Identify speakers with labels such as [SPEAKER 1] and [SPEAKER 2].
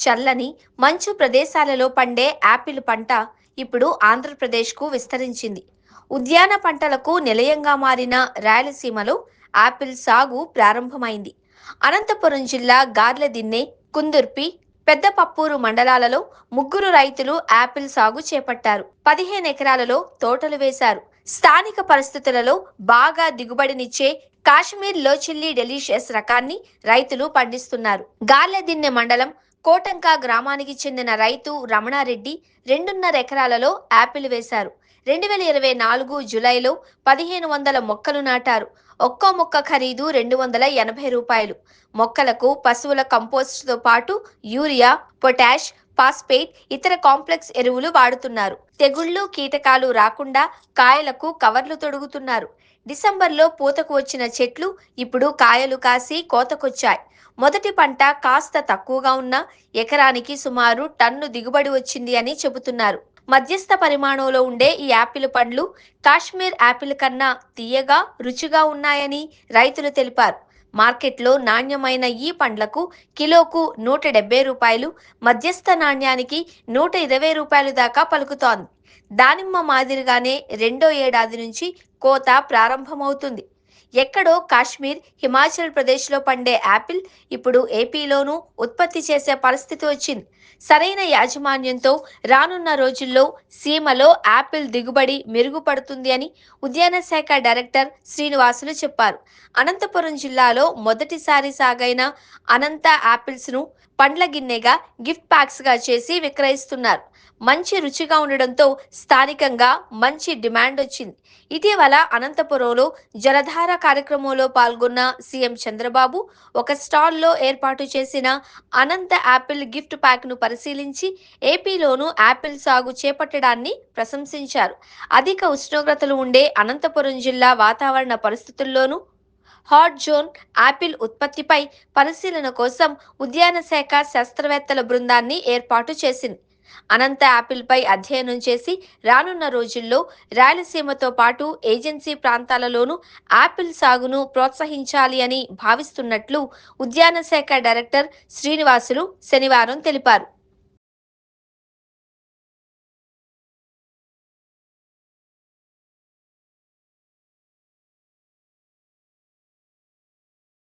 [SPEAKER 1] చల్లని మంచు ప్రదేశాలలో పండే యాపిల్ పంట ఇప్పుడు ఆంధ్రప్రదేశ్కు విస్తరించింది. ఉద్యాన పంటలకు నిలయంగా మారిన రాయలసీమలో యాపిల్ సాగు ప్రారంభమైంది. అనంతపురం జిల్లా గార్లదిన్నె, కుందుర్పి, పెద్దపప్పూరు మండలాలలో ముగ్గురు రైతులు యాపిల్ సాగు చేపట్టారు. 15 ఎకరాలలో తోటలు వేశారు. స్థానిక పరిస్థితులలో బాగా దిగుబడినిచ్చే కాశ్మీర్ లోచిల్లీ డెలిషియస్ రకాన్ని రైతులు పండిస్తున్నారు. గార్లదిన్నె మండలం కోటంక గ్రామానికి చెందిన రైతు రమణారెడ్డి 2.5 ఎకరాలలో యాపిల్ వేశారు. 2024 జూలైలో 1500 మొక్కలు నాటారు. ఒక్కో మొక్క ఖరీదు 280 రూపాయలు. మొక్కలకు పశువుల కంపోస్ట్తో పాటు యూరియా, పొటాష్, ఫాస్ఫేట్, ఇతర కాంప్లెక్స్ ఎరువులు వాడుతున్నారు. తెగుళ్లు, కీటకాలు రాకుండా కాయలకు కవర్లు తొడుగుతున్నారు. డిసెంబర్లో పూతకు వచ్చిన చెట్లు ఇప్పుడు కాయలు కాసి కోతకొచ్చాయి. మొదటి పంట కాస్త తక్కువగా ఉన్నా ఎకరానికి సుమారు టన్ను దిగుబడి వచ్చింది అని చెబుతున్నారు. మధ్యస్థ పరిమాణంలో ఉండే ఈ యాపిల్ పండ్లు కాశ్మీర్ యాపిల్ కన్నా తీయగా, రుచిగా ఉన్నాయని రైతులు తెలిపారు. మార్కెట్లో నాణ్యమైన ఈ పండ్లకు కిలోకు 170 రూపాయలు, మధ్యస్థ నాణ్యానికి 120 రూపాయలు దాకా పలుకుతోంది. దానిమ్మ మాదిరిగానే రెండో ఏడాది నుంచి కోత ప్రారంభమవుతుంది. ఎక్కడో కాశ్మీర్, హిమాచల్ ప్రదేశ్లో పండే యాపిల్ ఇప్పుడు ఏపీలోనూ ఉత్పత్తి చేసే పరిస్థితి వచ్చింది. సరైన యాజమాన్యంతో రానున్న రోజుల్లో సీమలో యాపిల్ దిగుబడి మెరుగుపడుతుంది అని ఉద్యాన శాఖ డైరెక్టర్ శ్రీనివాసులు చెప్పారు. అనంతపురం జిల్లాలో మొదటిసారి సాగైన అనంత యాపిల్స్ను పండ్ల గిన్నెగా, గిఫ్ట్ ప్యాక్స్గా చేసి విక్రయిస్తున్నారు. మంచి రుచిగా ఉండడంతో స్థానికంగా మంచి డిమాండ్ వచ్చింది. ఇటీవల అనంతపురంలో జలధార కార్యక్రమంలో పాల్గొన్న సీఎం చంద్రబాబు ఒక స్టాల్లో ఏర్పాటు చేసిన అనంత యాపిల్ గిఫ్ట్ ప్యాక్ను పరిశీలించి ఏపీలోనూ యాపిల్ సాగు చేపట్టడాన్ని ప్రశంసించారు. అధిక ఉష్ణోగ్రతలు ఉండే అనంతపురం జిల్లా వాతావరణ పరిస్థితుల్లోనూ హాట్ జోన్ యాపిల్ ఉత్పత్తిపై పరిశీలన కోసం ఉద్యాన శాఖ శాస్త్రవేత్తల బృందాన్ని ఏర్పాటు చేసింది. అనంత యాపిల్పై అధ్యయనం చేసి రానున్న రోజుల్లో రాయలసీమతో పాటు ఏజెన్సీ ప్రాంతాలలోనూ యాపిల్ సాగును ప్రోత్సహించాలి అని భావిస్తున్నట్లు ఉద్యాన శాఖ డైరెక్టర్ శ్రీనివాసులు శనివారం తెలిపారు.